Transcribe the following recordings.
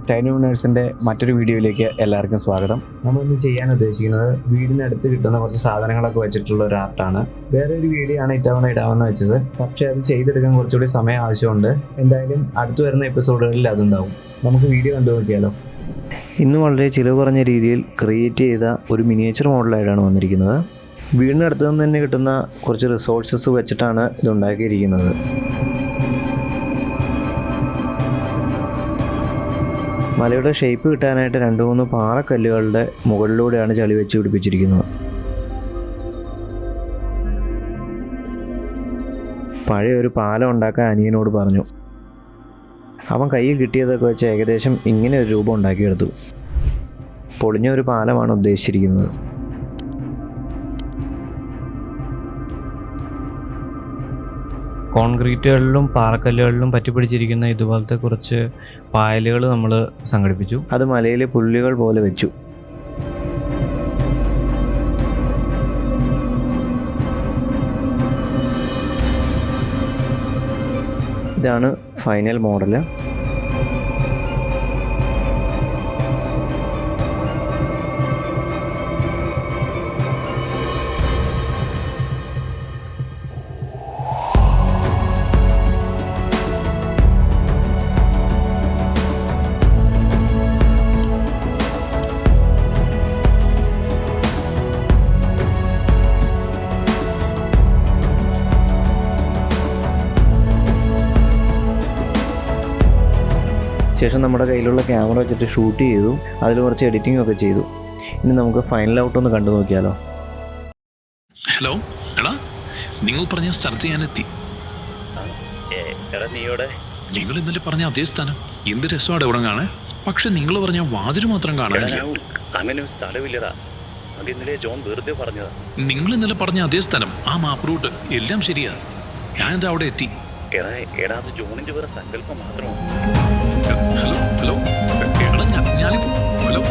Tiny യൂണിവേഴ്സിൻ്റെ മറ്റൊരു വീഡിയോയിലേക്ക് എല്ലാവർക്കും സ്വാഗതം. നമ്മളിന്ന് ചെയ്യാൻ ഉദ്ദേശിക്കുന്നത് വീടിനടുത്ത് കിട്ടുന്ന കുറച്ച് സാധനങ്ങളൊക്കെ വെച്ചിട്ടുള്ള ഒരു ആർട്ടാണ്. വേറെ ഒരു വീഡിയോ ആണ് ഇത്തവണ ഇടാമെന്ന് വെച്ചത്, പക്ഷേ അത് ചെയ്തെടുക്കാൻ കുറച്ചുകൂടി സമയം ആവശ്യമുണ്ട്. എന്തായാലും അടുത്ത് വരുന്ന എപ്പിസോഡുകളിൽ അതുണ്ടാവും. നമുക്ക് വീഡിയോ കണ്ടു നോക്കിയാലോ. ഇന്ന് വളരെ ചിലവ് കുറഞ്ഞ രീതിയിൽ ക്രിയേറ്റ് ചെയ്ത ഒരു മിനിയേച്ചർ മോഡലായിട്ടാണ് വന്നിരിക്കുന്നത്. വീടിനടുത്ത് നിന്ന് തന്നെ കിട്ടുന്ന കുറച്ച് റിസോഴ്സസ് വെച്ചിട്ടാണ് ഇത് ഉണ്ടാക്കിയിരിക്കുന്നത്. മലയുടെ ഷേപ്പ് കിട്ടാനായിട്ട് 2-3 പാറക്കല്ലുകളുടെ മുകളിലൂടെയാണ് ചളി വെച്ച് പിടിപ്പിച്ചിരിക്കുന്നത്. പഴയ ഒരു പാലം ഉണ്ടാക്കാൻ അനിയനോട് പറഞ്ഞു. അവൻ കയ്യിൽ കിട്ടിയതൊക്കെ വെച്ച് ഏകദേശം ഇങ്ങനെ ഒരു രൂപം ഉണ്ടാക്കിയെടുത്തു. പൊളിഞ്ഞ ഒരു പാലമാണ് ഉദ്ദേശിച്ചിരിക്കുന്നത്. കോൺക്രീറ്റുകളിലും പാറക്കല്ലുകളിലും പറ്റിപ്പിടിച്ചിരിക്കുന്ന ഇതുപോലത്തെ കുറച്ച് പായലുകൾ നമ്മൾ സംഘടിപ്പിച്ചു. അത് മലയിലെ പുല്ലുകൾ പോലെ വെച്ചു. ഇതാണ് ഫൈനൽ മോഡല്. ശേഷം നമ്മുടെ കയ്യിലുള്ള ക്യാമറ വെച്ചിട്ട് ഷൂട്ട് ചെയ്തു. അതിൽ കുറച്ച് എഡിറ്റിംഗ് ഒക്കെ ചെയ്തു. ഇനി നമുക്ക് ഫൈനൽ ഔട്ട് ഒന്ന് കണ്ടു നോക്കിയാലോ. ഹലോ എടാ, നിങ്ങൾ പറഞ്ഞ സ്ഥലത്ത് ഞാൻ എത്തി. നിങ്ങൾ ഇന്നലെ പറഞ്ഞ അതേ സ്ഥാനം. എന്ത് രസമാണ് ഇവിടെ കാണാൻ. പക്ഷെ നിങ്ങൾ പറഞ്ഞ വാതിൽ മാത്രം കാണാനില്ല. അങ്ങനെ ഒരു സ്ഥലമില്ലടാ. അത് ഇന്നലെ ജോൺ വെറുതെ പറഞ്ഞതാ. നിങ്ങൾ ഇന്നലെ പറഞ്ഞ അതേ സ്ഥലം, ആ മാപ്പ് റൂട്ട് എല്ലാം ശരിയാ. ഞാൻ എന്താ അവിടെ എത്തി. എടാ അത് ജോണിന്റെ വേറെ സങ്കല്പം മാത്രമാണ്. ഹലോ ഹലോ എടാ, ഞാനിപ്പോ ഹലോ.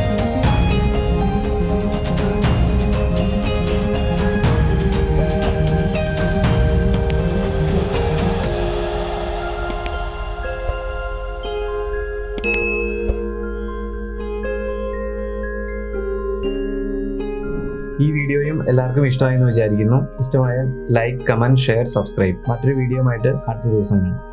ഈ വീഡിയോയും എല്ലാവർക്കും ഇഷ്ടമായി എന്ന് വിചാരിക്കുന്നു. ഇഷ്ടമായാൽ ലൈക്ക്, കമൻറ്റ്, ഷെയർ, സബ്സ്ക്രൈബ്. മറ്റൊരു വീഡിയോ ആയിട്ട് അടുത്ത ദിവസം കാണാം.